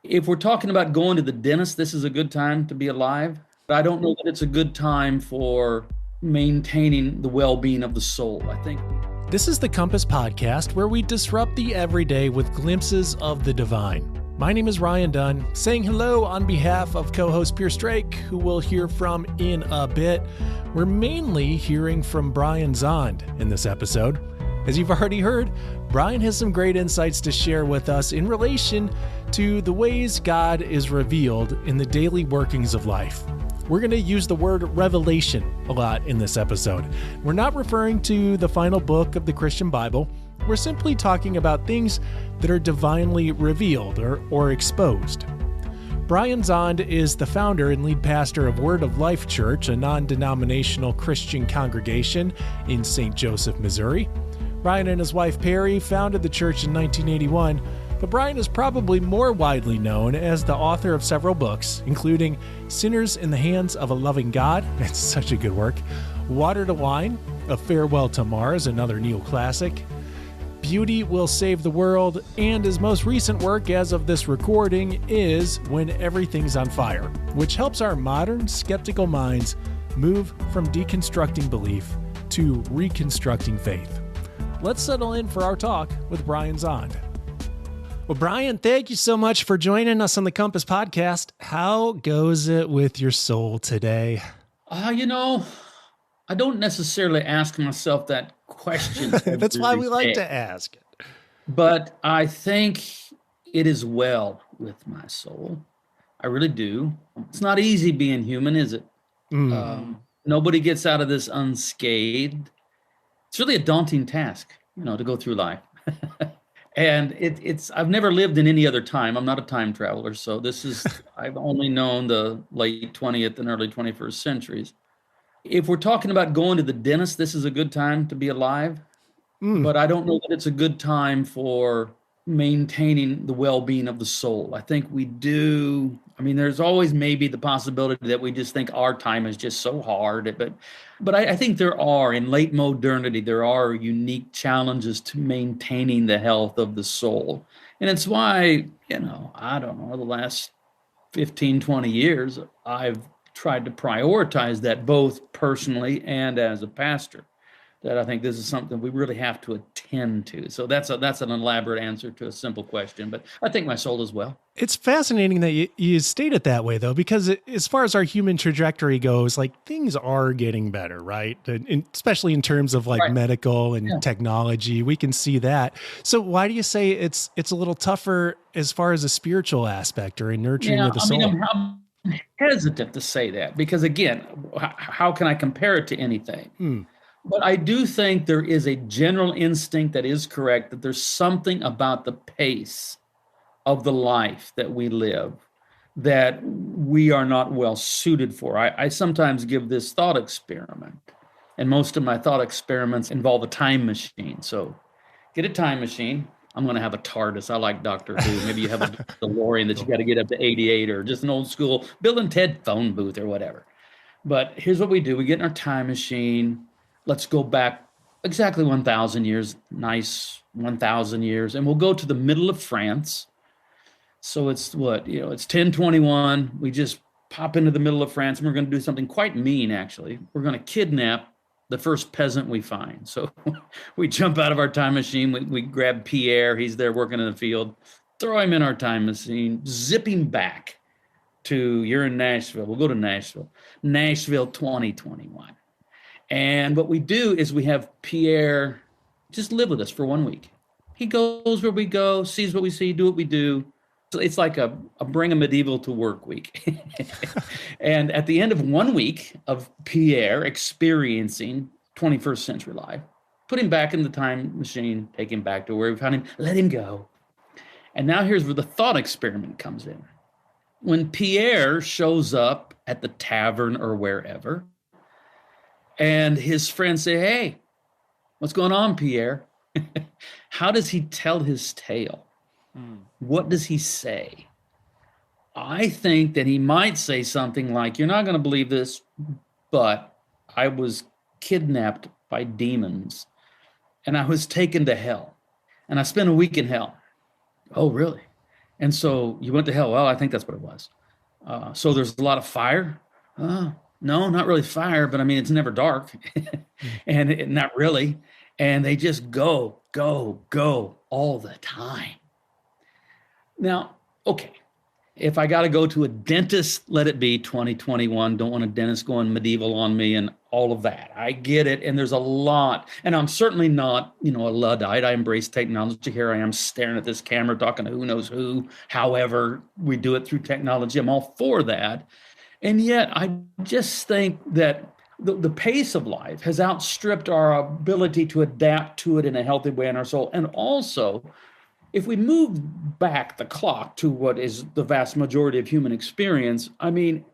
If we're talking about going to the dentist, this is a good time to be alive. But I don't know that it's a good time for maintaining the well-being of the soul, I think. This is the Compass Podcast, where we disrupt the everyday with glimpses of the divine. My name is Ryan Dunn, saying hello on behalf of co-host Pierce Drake, who we'll hear from in a bit. We're mainly hearing from Brian Zahnd in this episode. As you've already heard, Brian has some great insights to share with us in relation to the ways God is revealed in the daily workings of life. We're going to use the word revelation a lot in this episode. We're not referring to the final book of the Christian Bible. We're simply talking about things that are divinely revealed or exposed. Brian Zahnd is the founder and lead pastor of Word of Life Church, a non-denominational Christian congregation in St. Joseph, Missouri. Brian and his wife Peri founded the church in 1981, but Brian is probably more widely known as the author of several books, including Sinners in the Hands of a Loving God, it's such a good work, Water to Wine, A Farewell to Mars, another neoclassic, Beauty Will Save the World, and his most recent work as of this recording is When Everything's on Fire, which helps our modern skeptical minds move from deconstructing belief to reconstructing faith. Let's settle in for our talk with Brian Zahnd. Well, Brian, thank you so much for joining us on the Compass Podcast. How goes it with your soul today? I don't necessarily ask myself that question. That's why we like to ask it. But I think it is well with my soul. I really do. It's not easy being human, is it? Nobody gets out of this unscathed. It's really a daunting task, to go through life. And I've never lived in any other time. I'm not a time traveler. So I've only known the late 20th and early 21st centuries. If we're talking about going to the dentist, this is a good time to be alive. But I don't know that it's a good time for maintaining the well-being of the soul. I think we do. There's always maybe the possibility that we just think our time is just so hard. But I think there are, in late modernity, there are unique challenges to maintaining the health of the soul. And it's why, I don't know, the last 15, 20 years, I've tried to prioritize that both personally and as a pastor. That I think this is something we really have to attend to. So that's an elaborate answer to a simple question, but I think my soul as well. It's fascinating that you state it that way, though, because as far as our human trajectory goes, things are getting better, right? And especially in terms of medical and technology, we can see that. So why do you say it's a little tougher as far as a spiritual aspect or a nurturing of the soul? I'm hesitant to say that because, again, how can I compare it to anything? But I do think there is a general instinct that is correct, that there's something about the pace of the life that we live that we are not well suited for. I sometimes give this thought experiment, and most of my thought experiments involve a time machine. So get a time machine. I'm going to have a TARDIS. I like Doctor Who. Maybe you have a DeLorean that you got to get up to 88, or just an old school Bill and Ted phone booth or whatever. But here's what we do. We get in our time machine. Let's go back exactly 1,000 years, nice 1,000 years, and we'll go to the middle of France. So it's it's 1021. We just pop into the middle of France, and we're going to do something quite mean, actually. We're going to kidnap the first peasant we find. So we jump out of our time machine. We grab Pierre. He's there working in the field. Throw him in our time machine, zipping back to, you're in Nashville. We'll go to Nashville. Nashville 2021. And what we do is we have Pierre just live with us for 1 week. He goes where we go, sees what we see, do what we do. So it's like a bring a medieval to work week. And at the end of 1 week of Pierre experiencing 21st century life, put him back in the time machine, take him back to where we found him, let him go. And now here's where the thought experiment comes in. When Pierre shows up at the tavern or wherever, and his friends say, hey, what's going on, Pierre? How does he tell his tale? What does he say? I think that he might say something like, you're not going to believe this, but I was kidnapped by demons and I was taken to hell and I spent a week in hell. Oh, really? And so you went to hell. Well, I think that's what it was. So there's a lot of fire. No, not really fire, but I mean, it's never dark and not really. And they just go all the time. Now, okay, if I got to go to a dentist, let it be 2021. Don't want a dentist going medieval on me and all of that. I get it. And there's a lot. And I'm certainly not, a Luddite. I embrace technology. Here I am staring at this camera, talking to who knows who. However, we do it through technology. I'm all for that. And yet, I just think that the pace of life has outstripped our ability to adapt to it in a healthy way in our soul. And also, if we move back the clock to what is the vast majority of human experience, I mean,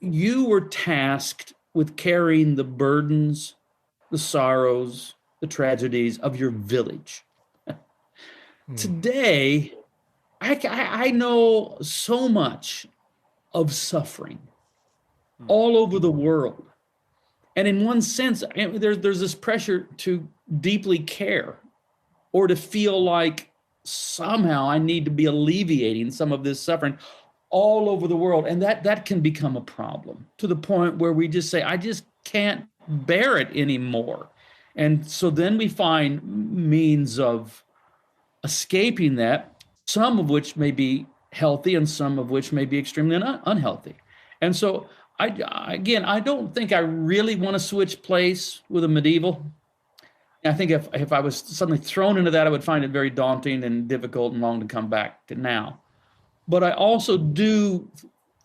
you were tasked with carrying the burdens, the sorrows, the tragedies of your village. Today, I know so much of suffering all over the world. And in one sense, there's this pressure to deeply care or to feel like somehow I need to be alleviating some of this suffering all over the world. And that can become a problem to the point where we just say, I just can't bear it anymore. And so then we find means of escaping that, some of which may be healthy and some of which may be extremely unhealthy. And so I don't think I really want to switch place with a medieval. I think if I was suddenly thrown into that, I would find it very daunting and difficult and long to come back to now. But I also do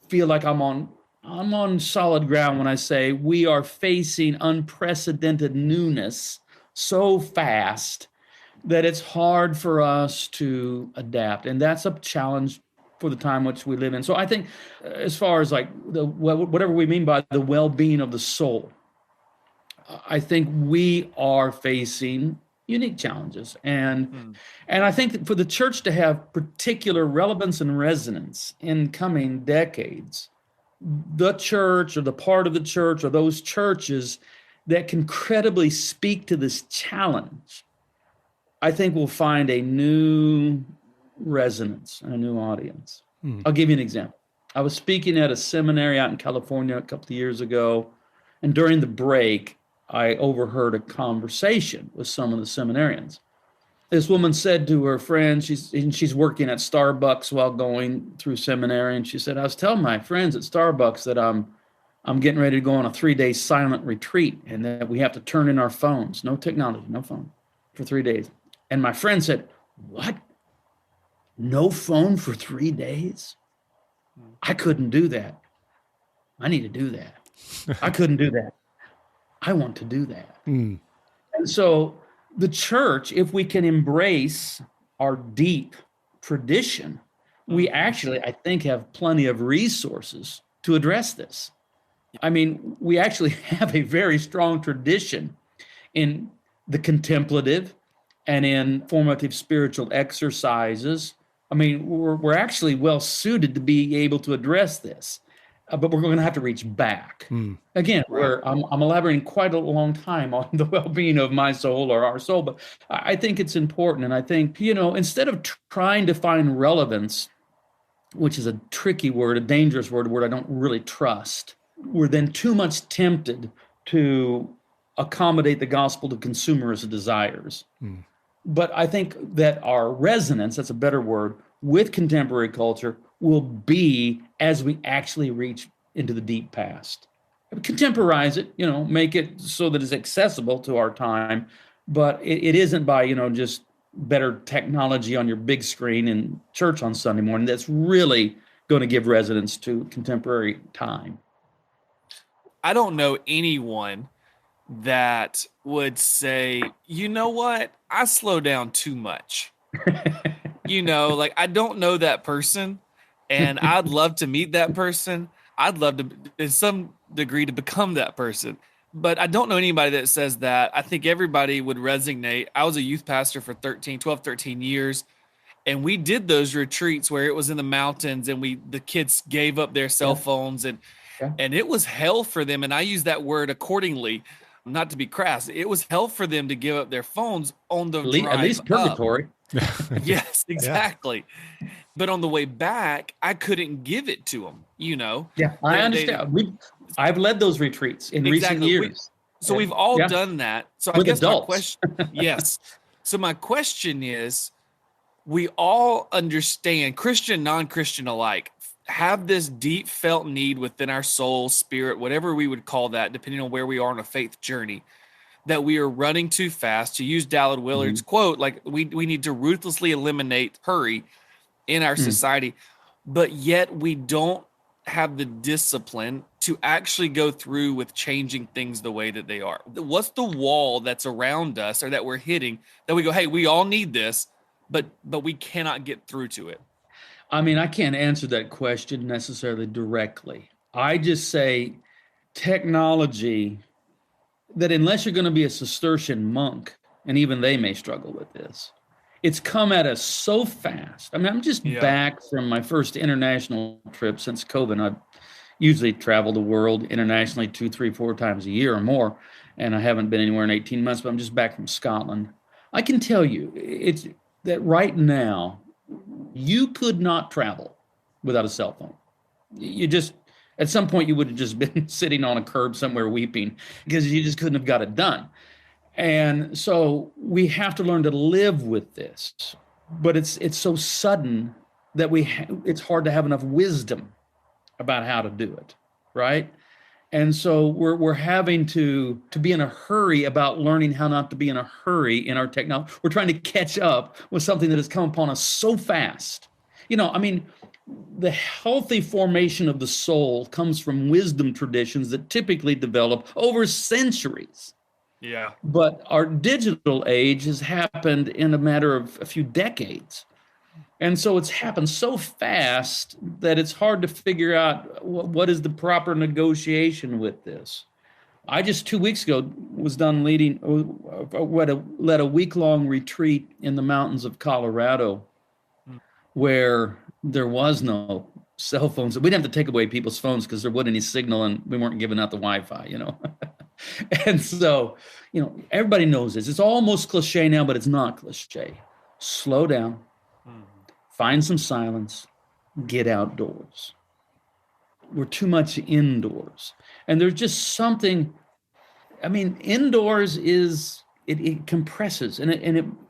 feel like I'm on solid ground when I say we are facing unprecedented newness so fast that it's hard for us to adapt. And that's a challenge for the time which we live in. So I think as far as like whatever we mean by the well-being of the soul, I think we are facing unique challenges. And I think that for the church to have particular relevance and resonance in coming decades, the church or the part of the church or those churches that can credibly speak to this challenge, I think will find a new resonance and a new audience. I'll give you an example. I was speaking at a seminary out in California a couple of years ago, and during the break, I overheard a conversation with some of the seminarians. This woman said to her friend, she's working at Starbucks while going through seminary, and she said, I was telling my friends at Starbucks that I'm getting ready to go on a 3-day silent retreat, and that we have to turn in our phones, no technology, no phone, for 3 days. And my friend said, what? No phone for 3 days? I couldn't do that. I need to do that. I couldn't do that. I want to do that. And so the church, if we can embrace our deep tradition, we actually, I think, have plenty of resources to address this. I mean, we actually have a very strong tradition in the contemplative and in formative spiritual exercises. I mean, we're actually well suited to be able to address this. But we're going to have to reach back. Again, I'm elaborating quite a long time on the well-being of my soul or our soul, but I think it's important. And I think, instead of trying to find relevance, which is a tricky word, a dangerous word, a word I don't really trust, we're then too much tempted to accommodate the gospel to consumerist desires. But I think that our resonance, that's a better word, with contemporary culture will be as we actually reach into the deep past. Contemporize it, make it so that it's accessible to our time, but it isn't by, just better technology on your big screen in church on Sunday morning that's really going to give resonance to contemporary time. I don't know anyone that would say, you know what, I slow down too much. I don't know that person, and I'd love to meet that person. I'd love to, in some degree, to become that person. But I don't know anybody that says that. I think everybody would resonate. I was a youth pastor for 12, 13 years, and we did those retreats where it was in the mountains, and the kids gave up their cell phones, and it was hell for them. And I use that word accordingly, not to be crass. It was hell for them to give up their phones on the drive at least purgatory. Yes, exactly. But on the way back, I couldn't give it to them, you know? Yeah, I understand. I've led those retreats in recent years. We've all done that. So I with guess adults. my question, yes. So my question is, we all understand, Christian, non-Christian alike, have this deep felt need within our soul, spirit, whatever we would call that, depending on where we are on a faith journey, that we are running too fast. To use Dallin Willard's quote, like we need to ruthlessly eliminate hurry in our society, but yet we don't have the discipline to actually go through with changing things the way that they are. What's the wall that's around us or that we're hitting that we go, hey, we all need this, but we cannot get through to it? I mean, I can't answer that question necessarily directly. I just say technology, that unless you're going to be a Cistercian monk, and even they may struggle with this, it's come at us so fast. I mean, I'm just back from my first international trip since COVID. I usually travel the world internationally 2, 3, 4 times a year or more, and I haven't been anywhere in 18 months, but I'm just back from Scotland. I can tell you, it's that right now, you could not travel without a cell phone. You just, at some point, you would have just been sitting on a curb somewhere weeping because you just couldn't have got it done. And so we have to learn to live with this, but it's so sudden that it's hard to have enough wisdom about how to do it, right? And so we're having to be in a hurry about learning how not to be in a hurry in our technology. We're trying to catch up with something that has come upon us so fast. You know, I mean, the healthy formation of the soul comes from wisdom traditions that typically develop over centuries. Yeah. But our digital age has happened in a matter of a few decades. And so it's happened so fast that it's hard to figure out what is the proper negotiation with this. I just 2 weeks ago was done led a week-long retreat in the mountains of Colorado where there was no cell phones. We didn't have to take away people's phones because there wasn't any signal and we weren't giving out the Wi-Fi, you know. And so, you know, everybody knows this. It's almost cliche now, but it's not cliche. Slow down, find some silence, get outdoors. We're too much indoors. And there's just something, I mean, indoors is, it compresses and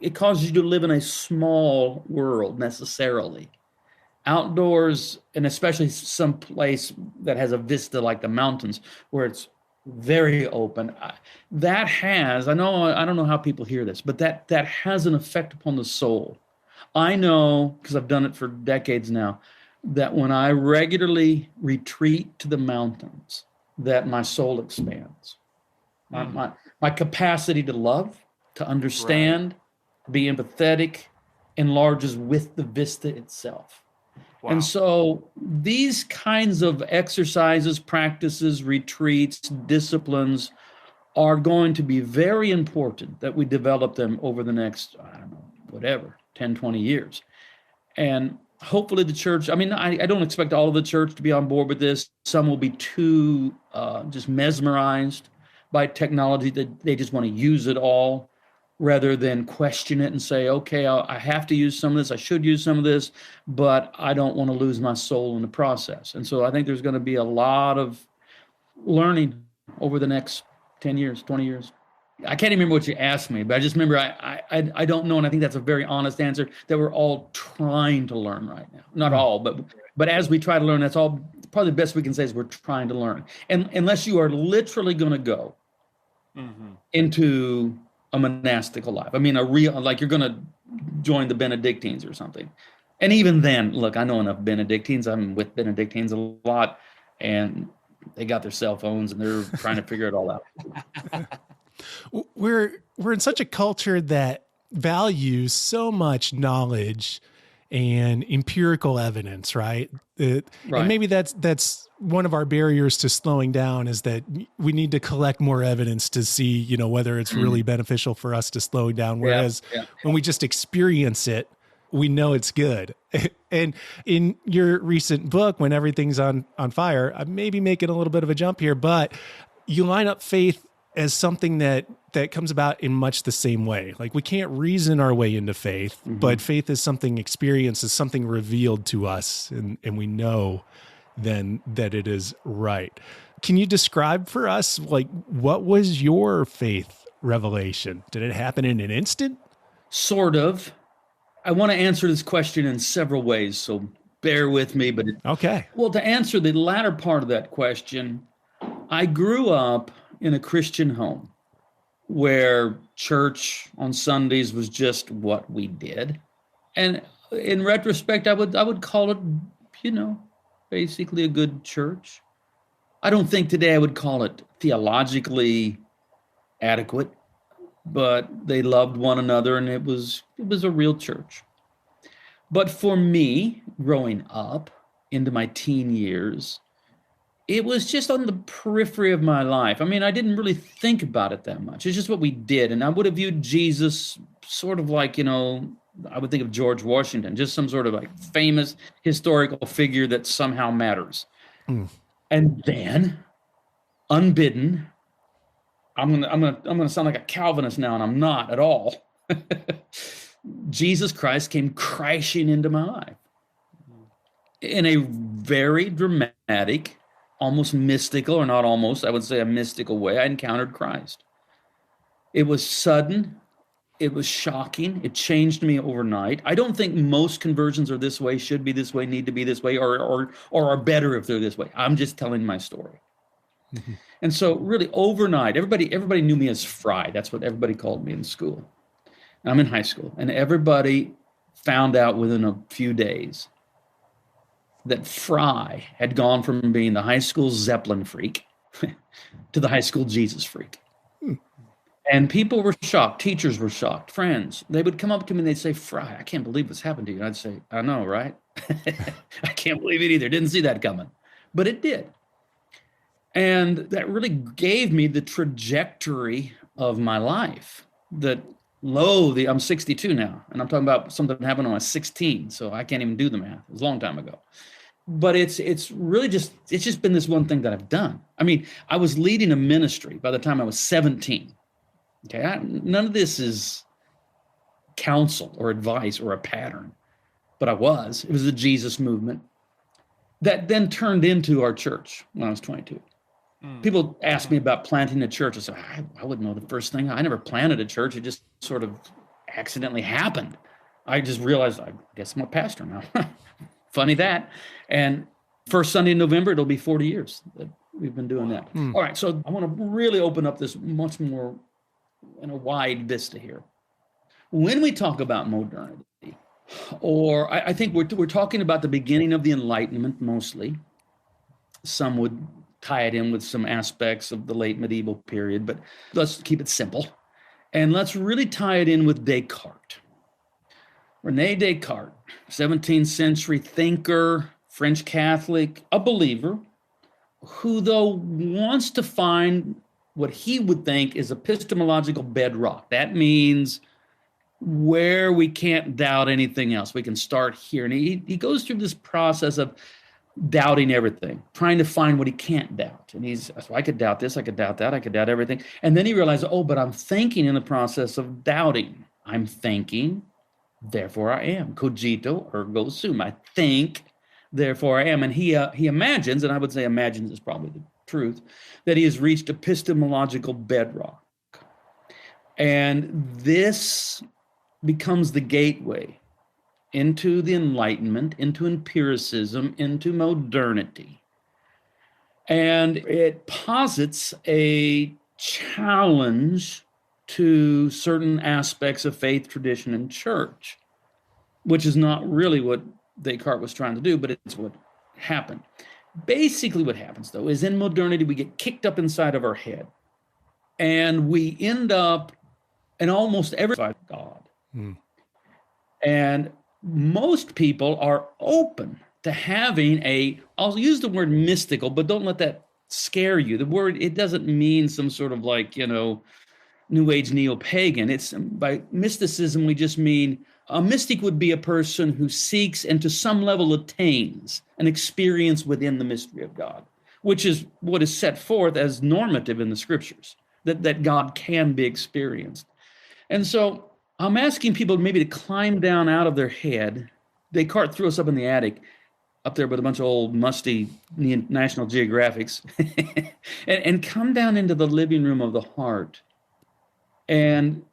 it causes you to live in a small world necessarily. Outdoors, and especially some place that has a vista like the mountains where it's very open, that has, I don't know how people hear this, but that has an effect upon the soul. I know, because I've done it for decades now, that when I regularly retreat to the mountains, that my soul expands. My capacity to love, to understand, be empathetic, enlarges with the vista itself. Wow. And so these kinds of exercises, practices, retreats, disciplines are going to be very important that we develop them over the next, 10, 20 years. And hopefully the church, I mean, I don't expect all of the church to be on board with this. Some will be too just mesmerized by technology that they just want to use it all rather than question it and say, okay, I have to use some of this, I should use some of this, but I don't want to lose my soul in the process. And so I think there's going to be a lot of learning over the next 10 years, 20 years. I can't even remember what you asked me, but I just remember I don't know, and I think that's a very honest answer, that we're all trying to learn right now. Not all, but as we try to learn, that's all, probably the best we can say is we're trying to learn. And unless you are literally going to go into a monastical life. I mean, a real, like you're going to join the Benedictines or something. And even then, look, I know enough Benedictines. I'm with Benedictines a lot, and they got their cell phones and they're trying to figure it all out. We're in such a culture that values so much knowledge and empirical evidence, right? And maybe that's one of our barriers to slowing down, is that we need to collect more evidence to see, you know, whether it's really beneficial for us to slow down. Whereas when we just experience it, we know it's good. And in your recent book, When Everything's on Fire, I may be making a little bit of a jump here, but you line up faith as something that comes about in much the same way. Like we can't reason our way into faith, but faith is something experienced, is something revealed to us, and we know then that it is right. Can you describe for us, like, what was your faith revelation? Did it happen in an instant? Sort of. I want to answer this question in several ways, so bear with me. But okay. Well, to answer the latter part of that question, I grew up in a Christian home where church on Sundays was just what we did. And in retrospect, I would call it, basically a good church. I don't think today I would call it theologically adequate, but they loved one another, and it was a real church. But for me, growing up into my teen years, it was just on the periphery of my life. I mean, I didn't really think about it that much. It's just what we did. And I would have viewed Jesus sort of like, I would think of George Washington, just some sort of like famous historical figure that somehow matters. And then, unbidden, I'm gonna sound like a Calvinist now, and I'm not at all. Jesus Christ came crashing into my life in a very dramatic, almost mystical, or not almost, I would say a mystical way. I encountered Christ. It was sudden. It was shocking. It changed me overnight. I don't think most conversions are this way, should be this way, need to be this way, or are better if they're this way. I'm just telling my story. And so really overnight, everybody knew me as Fry. That's what everybody called me in school. And I'm in high school. And everybody found out within a few days that Fry had gone from being the high school Zeppelin freak to the high school Jesus freak. And people were shocked. Teachers were shocked. Friends, they would come up to me and they'd say, Fry, I can't believe what's happened to you. And I'd say, I know, right? I can't believe it either. Didn't see that coming. But it did. And that really gave me the trajectory of my life. I'm 62 now, and I'm talking about something that happened when I was 16, so I can't even do the math. It was a long time ago. But it's just been this one thing that I've done. I mean, I was leading a ministry by the time I was 17. Okay, none of this is counsel or advice or a pattern, but it was the Jesus movement that then turned into our church when I was 22. People ask me about planting a church. I said, I wouldn't know the first thing. I never planted a church. It just sort of accidentally happened. I just realized, I guess I'm a pastor now. Funny that. And first Sunday in November, it'll be 40 years that we've been doing that. All right, so I want to really open up this much more in a wide vista here. When we talk about modernity, or I think we're talking about the beginning of the Enlightenment mostly. Some would tie it in with some aspects of the late medieval period, but let's keep it simple. And let's really tie it in with Descartes. René Descartes, 17th century thinker, French Catholic, a believer, who though wants to find what he would think is epistemological bedrock. That means where we can't doubt anything else. We can start here. And he goes through this process of doubting everything, trying to find what he can't doubt. And so I could doubt this, I could doubt that, I could doubt everything. And then he realized, but I'm thinking in the process of doubting. I'm thinking, therefore I am. Cogito ergo sum. I think, therefore I am. And he imagines, and I would say imagines is probably the truth, that he has reached epistemological bedrock. And this becomes the gateway into the Enlightenment, into empiricism, into modernity. And it posits a challenge to certain aspects of faith, tradition, and church, which is not really what Descartes was trying to do, but it's what happened. Basically what happens, though, is in modernity, we get kicked up inside of our head, and we end up in almost every God. And most people are open to having I'll use the word mystical, but don't let that scare you. The word, it doesn't mean some sort of like, New Age neo-pagan. It's by mysticism, we just mean a mystic would be a person who seeks and to some level attains an experience within the mystery of God, which is what is set forth as normative in the scriptures. that God can be experienced. And so I'm asking people maybe to climb down out of their head. Descartes threw us up in the attic, up there with a bunch of old musty National Geographics, and come down into the living room of the heart and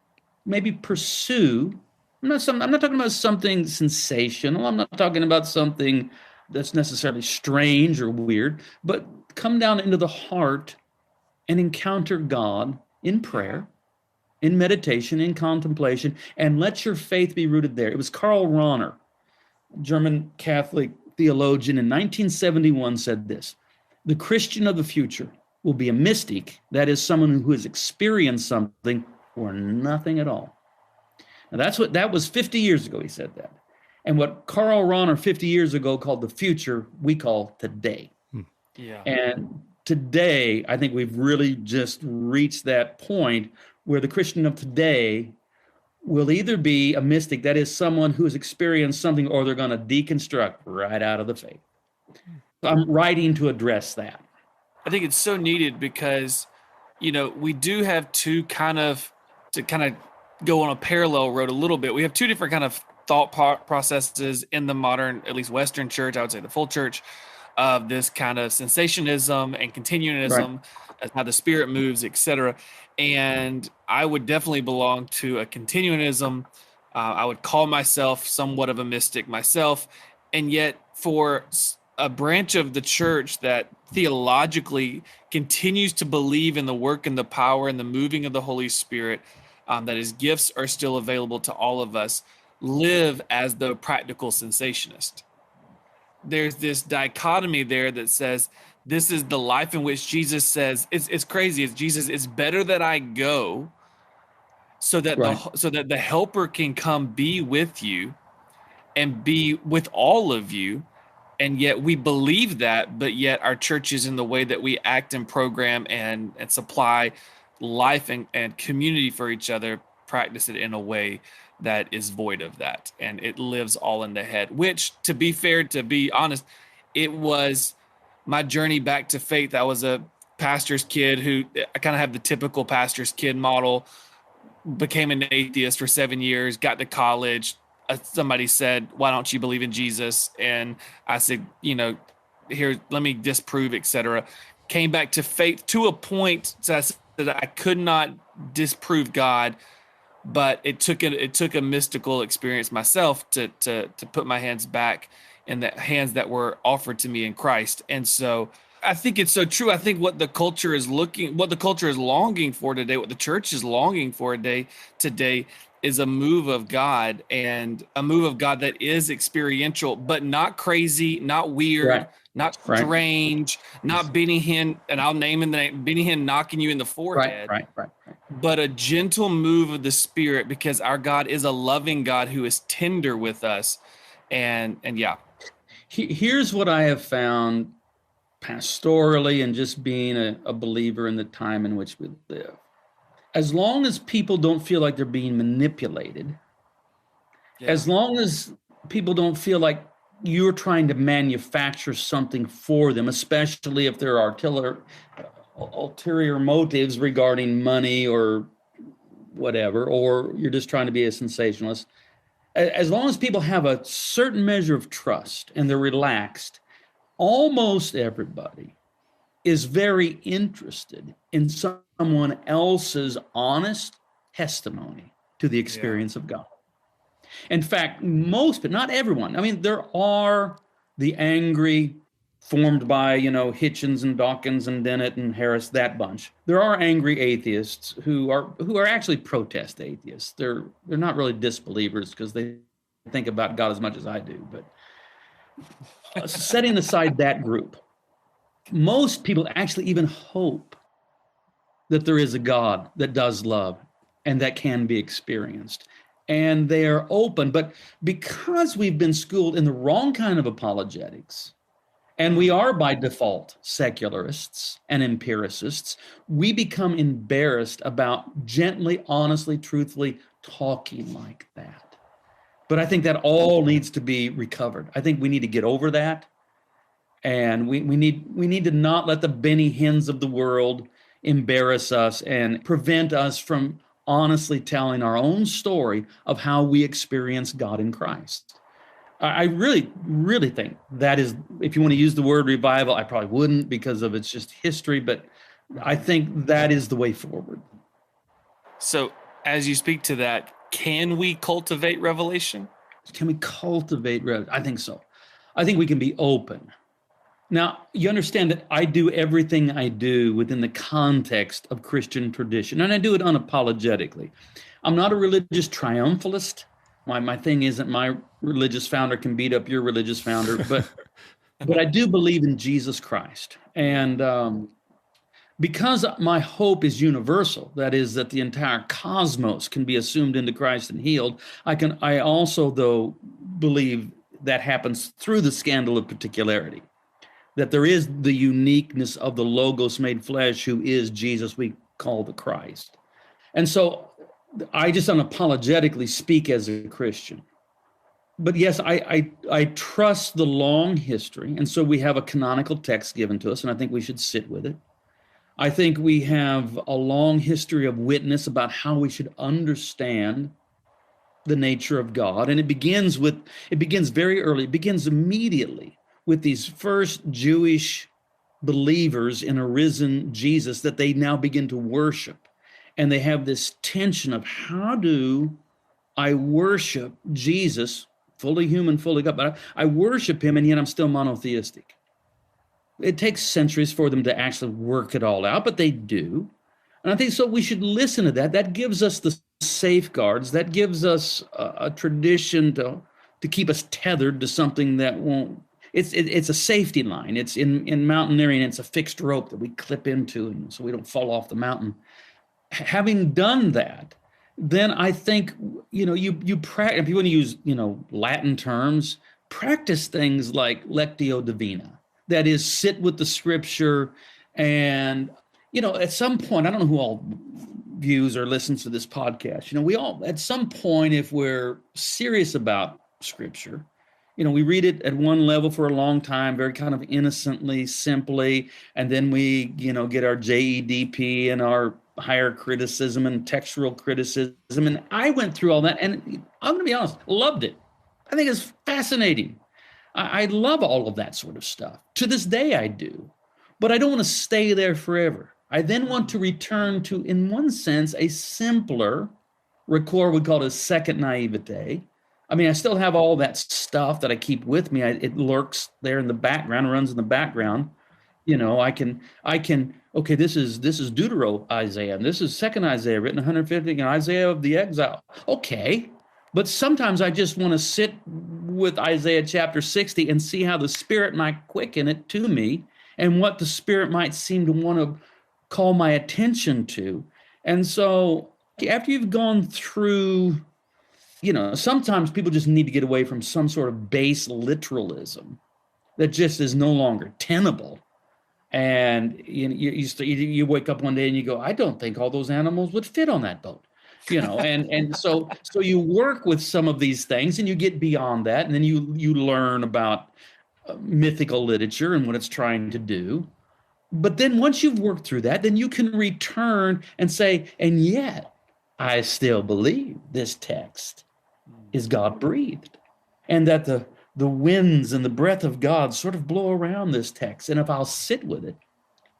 maybe pursue. I'm not talking about something sensational. I'm not talking about something that's necessarily strange or weird, but come down into the heart and encounter God in prayer, in meditation, in contemplation, and let your faith be rooted there. It was Karl Rahner, German Catholic theologian, in 1971 said this: the Christian of the future will be a mystic, that is, someone who has experienced something or nothing at all. Now that was 50 years ago he said that. And what Karl Rahner 50 years ago called the future, we call today. Yeah. And today, I think we've really just reached that point where the Christian of today will either be a mystic, that is, someone who has experienced something, or they're going to deconstruct right out of the faith. I'm writing to address that. I think it's so needed because, we do have to kind of go on a parallel road a little bit. We have two different kind of thought processes in the modern, at least Western church, I would say the full church, of this kind of sensationism and continuanism, right, as how the Spirit moves, etc. And I would definitely belong to a continuanism. I would call myself somewhat of a mystic myself. And yet for a branch of the church that theologically continues to believe in the work and the power and the moving of the Holy Spirit, that his gifts are still available to all of us, live as the practical sensationist. There's this dichotomy there that says this is the life in which Jesus says, it's crazy. It's Jesus, it's better that I go so that right, so that the helper can come be with you and be with all of you. And yet we believe that, but yet our churches, in the way that we act and program and supply life and community for each other, practice it in a way that is void of that. And it lives all in the head, which, to be fair, to be honest, it was my journey back to faith. I was a pastor's kid who, I kind of have the typical pastor's kid model, became an atheist for 7 years, got to college. Somebody said, why don't you believe in Jesus? And I said, here, let me disprove, etc. Came back to faith to a point that I could not disprove God, but it took a mystical experience myself to put my hands back in the hands that were offered to me in Christ. And so I think it's so true. I think what the culture is longing for today, what the church is longing for today is a move of God, and a move of God that is experiential, but not crazy, not weird, right, not strange, right, not Benny Hinn, and I'll name him the name, Benny Hinn knocking you in the forehead, right, but a gentle move of the Spirit, because our God is a loving God who is tender with us. And yeah. Here's what I have found pastorally and just being a believer in the time in which we live. As long as people don't feel like they're being manipulated, as long as people don't feel like you're trying to manufacture something for them, especially if there are ulterior motives regarding money or whatever, or you're just trying to be a sensationalist, as long as people have a certain measure of trust and they're relaxed, almost everybody is very interested in someone else's honest testimony to the experience of God. In fact, most, but not everyone. I mean, there are the angry, formed by, Hitchens and Dawkins and Dennett and Harris, that bunch. There are angry atheists who are actually protest atheists. They're not really disbelievers because they think about God as much as I do. But setting aside that group, most people actually even hope that there is a God that does love and that can be experienced. And they are open. But because we've been schooled in the wrong kind of apologetics, and we are by default secularists and empiricists, we become embarrassed about gently, honestly, truthfully talking like that. But I think that all needs to be recovered. I think we need to get over that. And we need to not let the Benny Hinns of the world, embarrass us and prevent us from honestly telling our own story of how we experience God in Christ. I really, really think that is, if you want to use the word revival, I probably wouldn't because of its just history, but I think that is the way forward. So as you speak to that, can we cultivate revelation? Can we cultivate revelation? I think so. I think we can be open. Now, you understand that I do everything I do within the context of Christian tradition, and I do it unapologetically. I'm not a religious triumphalist. My thing isn't my religious founder can beat up your religious founder, but I do believe in Jesus Christ. And because my hope is universal, that is, that the entire cosmos can be assumed into Christ and healed, I also, though, believe that happens through the scandal of particularity, that there is the uniqueness of the Logos made flesh, who is Jesus we call the Christ. And so I just unapologetically speak as a Christian. But yes, I trust the long history. And so we have a canonical text given to us, and I think we should sit with it. I think we have a long history of witness about how we should understand the nature of God. And it begins very early. It begins immediately with these first Jewish believers in a risen Jesus that they now begin to worship. And they have this tension of, how do I worship Jesus, fully human, fully God, but I worship him and yet I'm still monotheistic. It takes centuries for them to actually work it all out, but they do. And I think so we should listen to that. That gives us the safeguards. That gives us a tradition to keep us tethered to something that won't. It's a safety line. It's in mountaineering, it's a fixed rope that we clip into, and so we don't fall off the mountain. Having done that, then I think, you practice, if you want to use, Latin terms, practice things like lectio divina. That is, sit with the scripture. And, at some point, I don't know who all views or listens to this podcast. We all, at some point, if we're serious about scripture, we read it at one level for a long time, very kind of innocently, simply, and then we, get our JEDP and our higher criticism and textual criticism. And I went through all that, and I'm going to be honest, loved it. I think it's fascinating. I love all of that sort of stuff. To this day, I do. But I don't want to stay there forever. I then want to return to, in one sense, a simpler, Ricoeur would call it a second naivete. I mean, I still have all that stuff that I keep with me. It lurks there in the background, runs in the background. I can. Okay, this is Deutero Isaiah, and this is second Isaiah, written 150, and Isaiah of the exile. Okay, but sometimes I just want to sit with Isaiah chapter 60 and see how the Spirit might quicken it to me, and what the Spirit might seem to want to call my attention to. And so, after you've gone through, sometimes people just need to get away from some sort of base literalism that just is no longer tenable. And you wake up one day and you go, I don't think all those animals would fit on that boat, and so you work with some of these things and you get beyond that, and then you learn about mythical literature and what it's trying to do. But then once you've worked through that, then you can return and say, and yet I still believe this text is God-breathed, and that the winds and the breath of God sort of blow around this text. And if I'll sit with it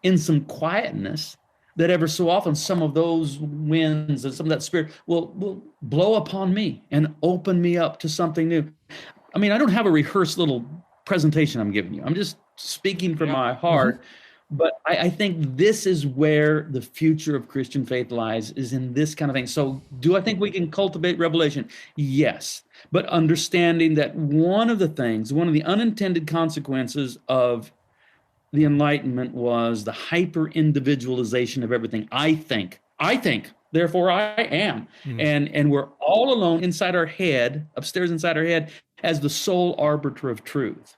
in some quietness, that ever so often some of those winds and some of that Spirit will blow upon me and open me up to something new. I mean, I don't have a rehearsed little presentation I'm giving you. I'm just speaking from my heart. Mm-hmm. But I think this is where the future of Christian faith lies, is in this kind of thing. So do I think we can cultivate revelation? Yes. But understanding that one of the unintended consequences of the Enlightenment was the hyper-individualization of everything. I think, therefore I am. Mm-hmm. And we're all alone inside our head, upstairs inside our head, as the sole arbiter of truth.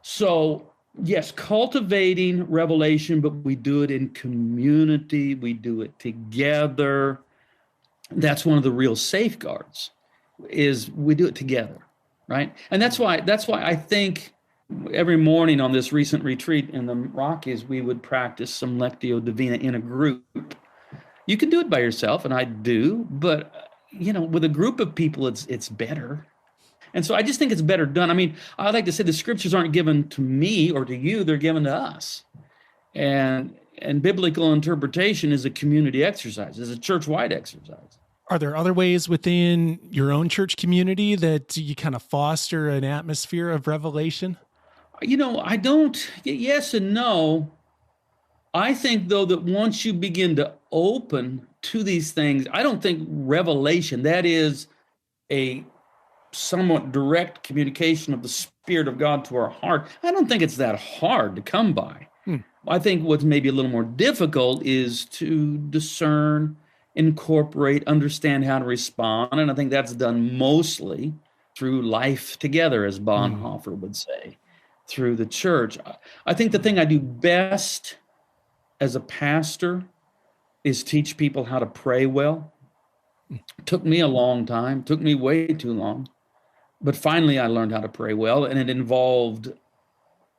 So yes, cultivating revelation, but we do it in community. We do it together. That's one of the real safeguards, is we do it together, right? And that's why I think every morning on this recent retreat in the Rockies, we would practice some Lectio Divina in a group. You can do it by yourself, and I do, but with a group of people, it's better. And so I just think it's better done. I mean, I like to say the scriptures aren't given to me or to you, they're given to us. And biblical interpretation is a community exercise, is a church-wide exercise. Are there other ways within your own church community that you kind of foster an atmosphere of revelation? I don't, yes and no. I think, though, that once you begin to open to these things, I don't think revelation, that is a somewhat direct communication of the Spirit of God to our heart, I don't think it's that hard to come by. I think what's maybe a little more difficult is to discern, incorporate, understand how to respond. And I think that's done mostly through life together, as Bonhoeffer would say, through the church. I think the thing I do best as a pastor is teach people how to pray well. It took me a long time, took me way too long. But finally, I learned how to pray well, and it involved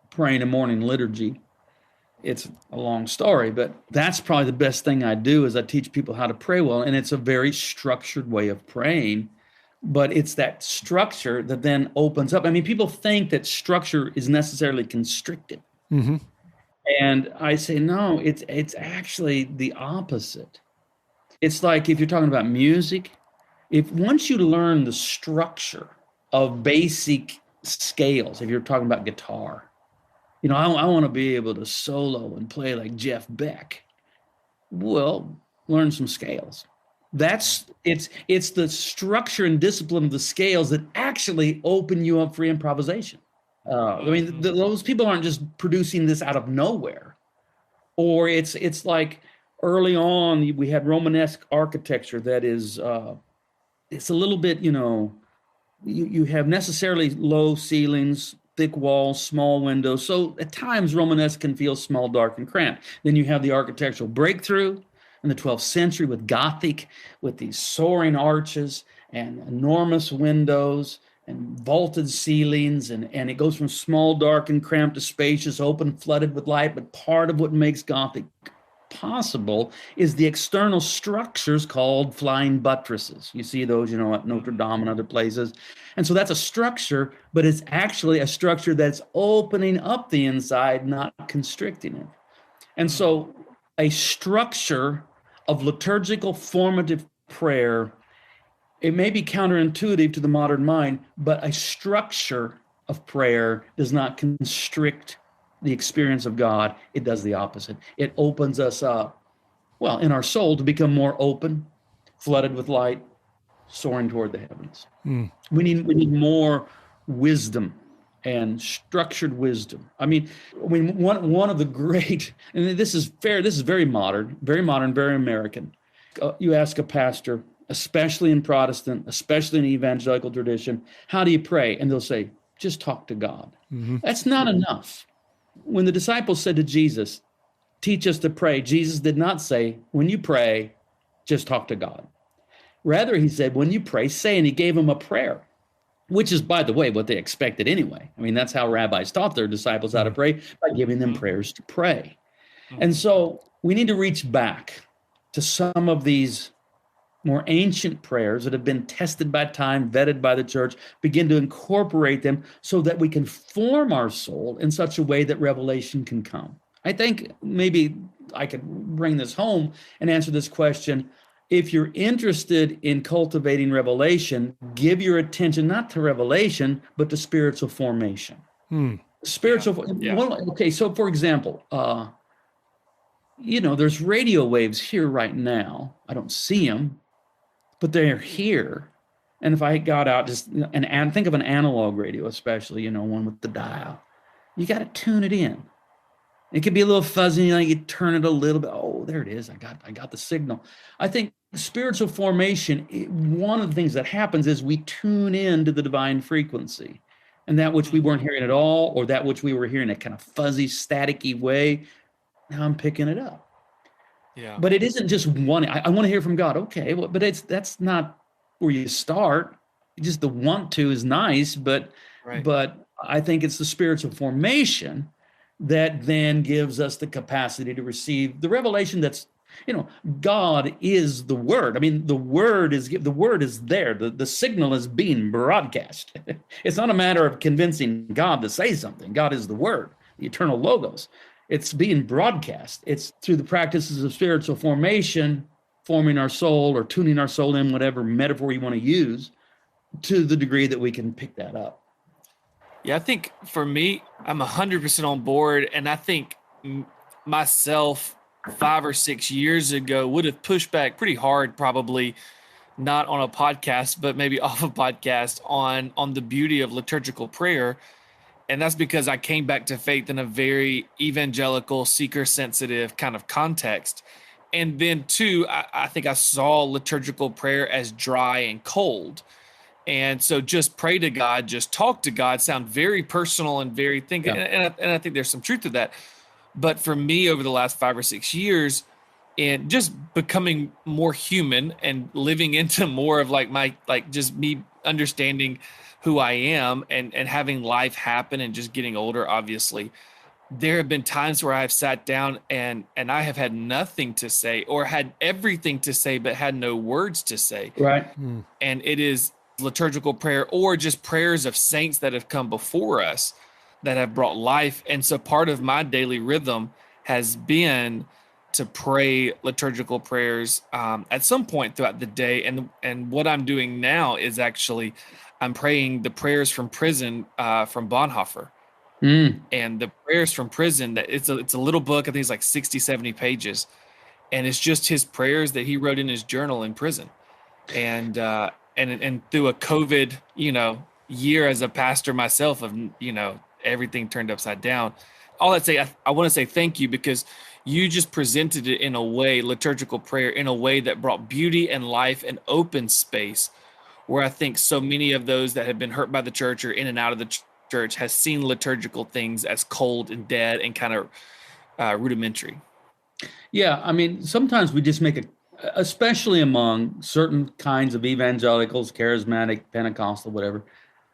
praying a morning liturgy. It's a long story, but that's probably the best thing I do is I teach people how to pray well, and it's a very structured way of praying, but it's that structure that then opens up. I mean, people think that structure is necessarily constricted. Mm-hmm. And I say, no, it's actually the opposite. It's like if you're talking about music, if once you learn the structure of basic scales, if you're talking about guitar, I want to be able to solo and play like Jeff Beck. Well, learn some scales. It's the structure and discipline of the scales that actually open you up for improvisation. Those people aren't just producing this out of nowhere. Or it's like early on, we had Romanesque architecture that is, it's a little bit, you have necessarily low ceilings, thick walls, small windows. So at times Romanesque can feel small, dark, and cramped. Then you have the architectural breakthrough in the 12th century with Gothic, with these soaring arches and enormous windows and vaulted ceilings. And it goes from small, dark, and cramped to spacious, open, flooded with light. But part of what makes Gothic possible is the external structures called flying buttresses. You see those, at Notre Dame and other places. And so that's a structure, but it's actually a structure that's opening up the inside, not constricting it. And so a structure of liturgical formative prayer, it may be counterintuitive to the modern mind, but a structure of prayer does not constrict the experience of God. It does the opposite. It opens us up, in our soul to become more open, flooded with light, soaring toward the heavens. We need more wisdom and structured wisdom. I mean, one of the great, and this is very modern, very American. You ask a pastor, especially in Protestant, especially in evangelical tradition, how do you pray? And they'll say, just talk to God. Mm-hmm. That's not enough. When the disciples said to Jesus, teach us to pray, Jesus did not say, when you pray, just talk to God. Rather, he said, when you pray, say, and he gave them a prayer, which is, by the way, what they expected anyway. I mean, that's how rabbis taught their disciples how to pray, by giving them prayers to pray. And so we need to reach back to some of these more ancient prayers that have been tested by time, vetted by the church, begin to incorporate them so that we can form our soul in such a way that revelation can come. I think maybe I could bring this home and answer this question. If you're interested in cultivating revelation, give your attention not to revelation, but to spiritual formation. Okay, so for example, there's radio waves here right now. I don't see them, but they're here. And if I got out and think of an analog radio, especially, one with the dial, you got to tune it in. It could be a little fuzzy, you turn it a little bit. Oh, there it is. I got the signal. I think spiritual formation, one of the things that happens is we tune in to the divine frequency, and that which we weren't hearing at all, or that which we were hearing in a kind of fuzzy, staticky way, now I'm picking it up. Yeah. But it isn't just one. I want to hear from God. Okay, well, but that's not where you start. Just the want to is nice, but I think it's the spiritual formation that then gives us the capacity to receive the revelation that's, God is the word. I mean, the word is there. The signal is being broadcast. It's not a matter of convincing God to say something. God is the word, the eternal logos. It's being broadcast. It's through the practices of spiritual formation, forming our soul or tuning our soul in, whatever metaphor you want to use, to the degree that we can pick that up. Yeah, I think for me, I'm 100% on board. And I think myself 5 or 6 years ago would have pushed back pretty hard, probably not on a podcast, but maybe off a podcast on the beauty of liturgical prayer. And that's because I came back to faith in a very evangelical, seeker-sensitive kind of context. And then, too, I think I saw liturgical prayer as dry and cold. And so just pray to God, just talk to God, sound very personal and very thinking. Yeah. And I think there's some truth to that. But for me, over the last 5 or 6 years, and just becoming more human and living into more of just me understanding who I am and having life happen and just getting older, obviously, there have been times where I've sat down and I have had nothing to say, or had everything to say, but had no words to say. Right. And it is liturgical prayer or just prayers of saints that have come before us that have brought life. And so part of my daily rhythm has been to pray liturgical prayers at some point throughout the day. And what I'm doing now is actually I'm praying the prayers from prison from Bonhoeffer. And the prayers from prison, that it's a little book. I think it's like 60, 70 pages. And it's just his prayers that he wrote in his journal in prison. And through a COVID, year as a pastor myself of, everything turned upside down. All that say, I want to say thank you, because you just presented it in a way, liturgical prayer, in a way that brought beauty and life and open space, where I think so many of those that have been hurt by the church or in and out of the church has seen liturgical things as cold and dead and kind of rudimentary. Yeah, I mean, sometimes we just make especially among certain kinds of evangelicals, charismatic, Pentecostal, whatever,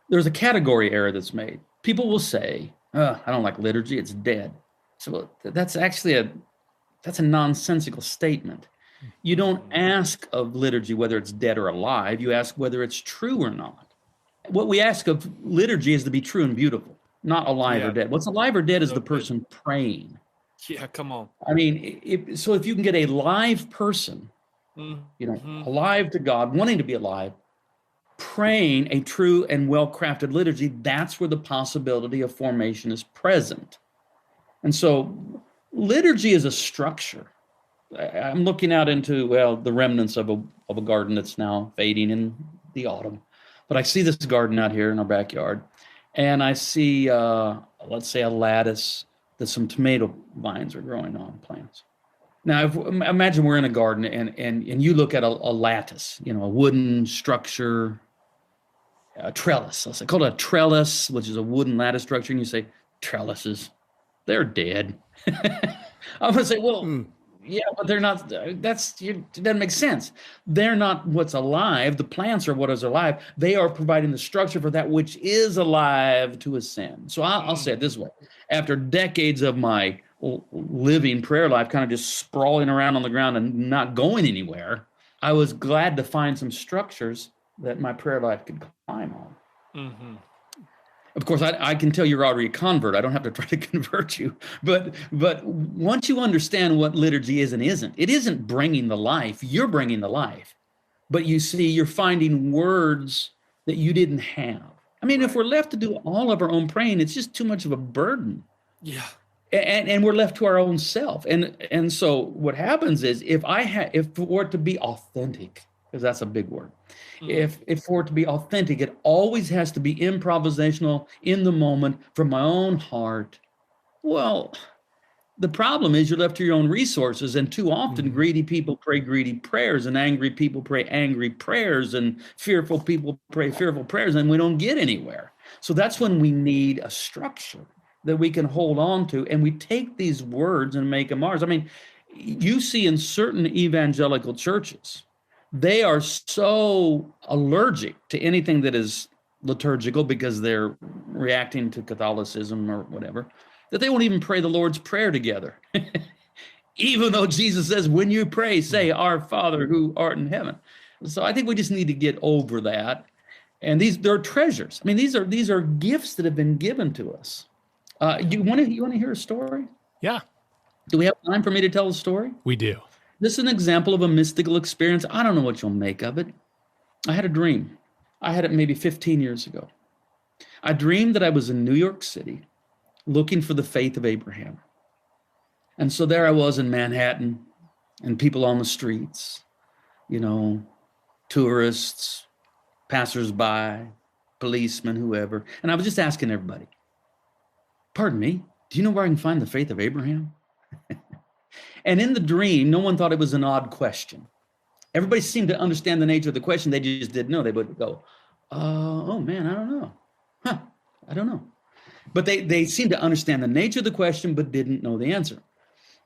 there's a category error that's made. People will say, I don't like liturgy, it's dead. So that's actually that's a nonsensical statement. You don't ask of liturgy whether it's dead or alive. You ask whether it's true or not. What we ask of liturgy is to be true and beautiful, not alive or dead. What's alive or dead is the person praying. Yeah, come on. I mean, if you can get a live person, alive to God, wanting to be alive, praying a true and well-crafted liturgy, that's where the possibility of formation is present. And so liturgy is a structure. I'm looking out into, the remnants of a garden that's now fading in the autumn. But I see this garden out here in our backyard, and I see, let's say, a lattice that some tomato vines are growing on plants. Now, imagine we're in a garden and you look at a lattice, a wooden structure, a trellis. Let's say called a trellis, which is a wooden lattice structure, and you say trellises, they're dead. I'm gonna say, yeah, but they're not. It doesn't make sense. They're not what's alive. The plants are what is alive. They are providing the structure for that which is alive to ascend. So I'll say it this way: after decades of my living prayer life, kind of just sprawling around on the ground and not going anywhere, I was glad to find some structures that my prayer life could climb on. Mm-hmm. Of course, I can tell you're already a convert. I don't have to try to convert you. But once you understand what liturgy is and isn't, it isn't bringing the life. You're bringing the life. But you see, you're finding words that you didn't have. I mean, if we're left to do all of our own praying, it's just too much of a burden. Yeah. And we're left to our own self. And so what happens is if for it to be authentic, because that's a big word, if for it to be authentic, it always has to be improvisational, in the moment, from my own heart. Well, the problem is you're left to your own resources, and too often greedy people pray greedy prayers, and angry people pray angry prayers, and fearful people pray fearful prayers, and we don't get anywhere. So that's when we need a structure that we can hold on to, and we take these words and make them ours. I mean, you see in certain evangelical churches, they are so allergic to anything that is liturgical because they're reacting to Catholicism or whatever, that they won't even pray the Lord's Prayer together. Even though Jesus says, when you pray, say, Our Father who art in heaven. So I think we just need to get over that. And they're treasures. I mean, these are gifts that have been given to us. You want to hear a story? Yeah. Do we have time for me to tell a story? We do. This is an example of a mystical experience. I don't know what you'll make of it. I had a dream. I had it maybe 15 years ago. I dreamed that I was in New York City looking for the faith of Abraham. And so there I was in Manhattan, and people on the streets, tourists, passersby, policemen, whoever. And I was just asking everybody, pardon me, do you know where I can find the faith of Abraham? And in the dream, no one thought it was an odd question. Everybody seemed to understand the nature of the question. They just didn't know. They would go, oh man, I don't know. I don't know. But they seemed to understand the nature of the question, but didn't know the answer.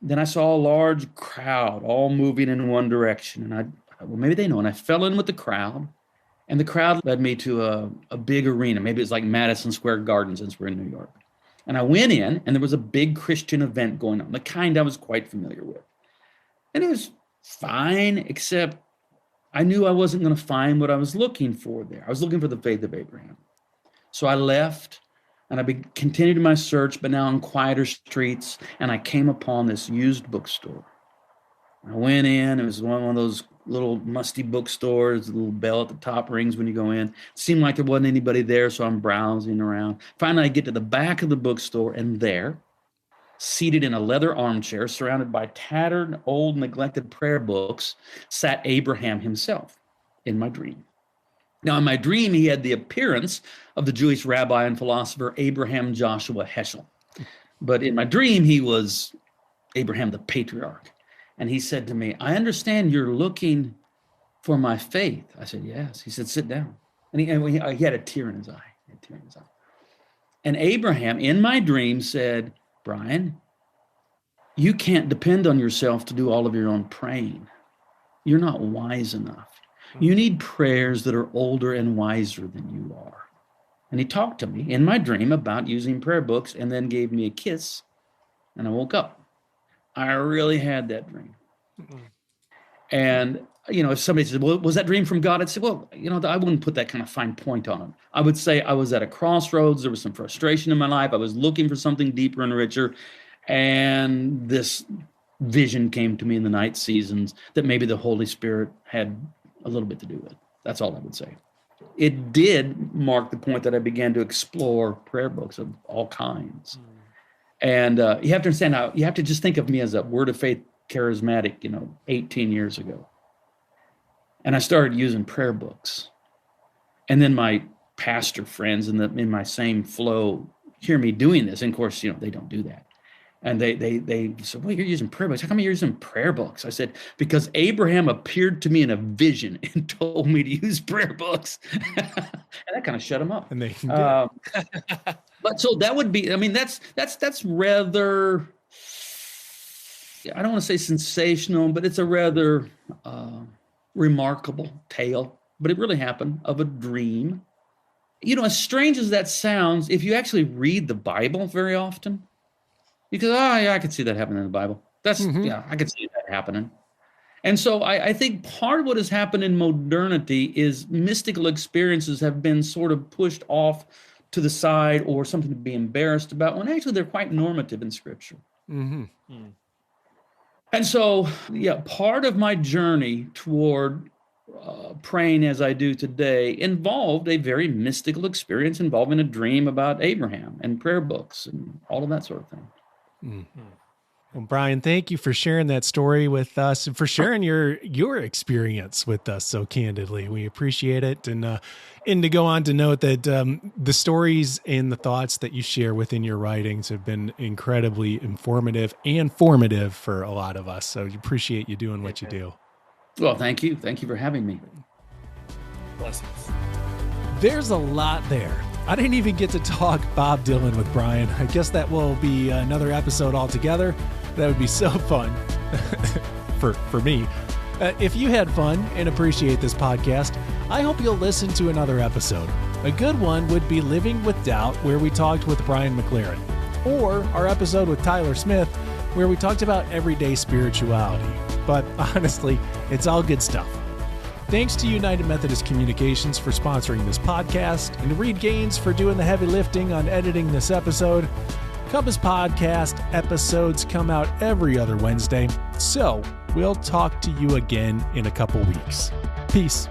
Then I saw a large crowd all moving in one direction. And well, maybe they know. And I fell in with the crowd. And the crowd led me to a big arena. Maybe it's like Madison Square Garden since we're in New York. And I went in, and there was a big Christian event going on, the kind I was quite familiar with. And it was fine, except I knew I wasn't going to find what I was looking for there. I was looking for the faith of Abraham. So I left, and I continued my search, but now on quieter streets, and I came upon this used bookstore. I went in. It was one of those little musty bookstores. The little bell at the top rings when you go in. It seemed like there wasn't anybody there, so I'm browsing around. Finally, I get to the back of the bookstore, and there, seated in a leather armchair, surrounded by tattered, old, neglected prayer books, sat Abraham himself in my dream. Now, in my dream, he had the appearance of the Jewish rabbi and philosopher Abraham Joshua Heschel. But in my dream, he was Abraham the patriarch. And he said to me, I understand you're looking for my faith. I said, yes. He said, sit down. And he had a tear in his eye. And Abraham, in my dream, said, Brian, you can't depend on yourself to do all of your own praying. You're not wise enough. You need prayers that are older and wiser than you are. And he talked to me in my dream about using prayer books and then gave me a kiss, and I woke up. I really had that dream. Mm-hmm. And, if somebody says, well, was that dream from God? I'd say, well, I wouldn't put that kind of fine point on it. I would say I was at a crossroads. There was some frustration in my life. I was looking for something deeper and richer. And this vision came to me in the night seasons that maybe the Holy Spirit had a little bit to do with. That's all I would say. It did mark the point that I began to explore prayer books of all kinds. Mm. And you have to understand now, you have to just think of me as a Word of Faith charismatic, 18 years ago. And I started using prayer books. And then my pastor friends in my same flow hear me doing this. And of course, they don't do that. And they said, well, you're using prayer books. How come you're using prayer books? I said, because Abraham appeared to me in a vision and told me to use prayer books. And that kind of shut him up. And they but so that would be, that's rather, I don't want to say sensational, but it's a rather remarkable tale. But it really happened, of a dream. As strange as that sounds, if you actually read the Bible very often, because, I could see that happening in the Bible. I could see that happening. And so I think part of what has happened in modernity is mystical experiences have been sort of pushed off to the side or something to be embarrassed about, when actually they're quite normative in Scripture. Mm-hmm. Mm. And so, part of my journey toward praying as I do today involved a very mystical experience involving a dream about Abraham and prayer books and all of that sort of thing. Mm-hmm. Well, Brian, thank you for sharing that story with us and for sharing your experience with us so candidly. We appreciate it. And to go on to note that the stories and the thoughts that you share within your writings have been incredibly informative and formative for a lot of us. So we appreciate you doing what you do. Well, thank you. Thank you for having me. Blessings. There's a lot there. I didn't even get to talk Bob Dylan with Brian. I guess that will be another episode altogether. That would be so fun for me. If you had fun and appreciate this podcast, I hope you'll listen to another episode. A good one would be Living with Doubt, where we talked with Brian McLaren, or our episode with Tyler Smith, where we talked about everyday spirituality. But honestly, it's all good stuff. Thanks to United Methodist Communications for sponsoring this podcast, and to Reed Gaines for doing the heavy lifting on editing this episode. Compass Podcast episodes come out every other Wednesday, so we'll talk to you again in a couple weeks. Peace.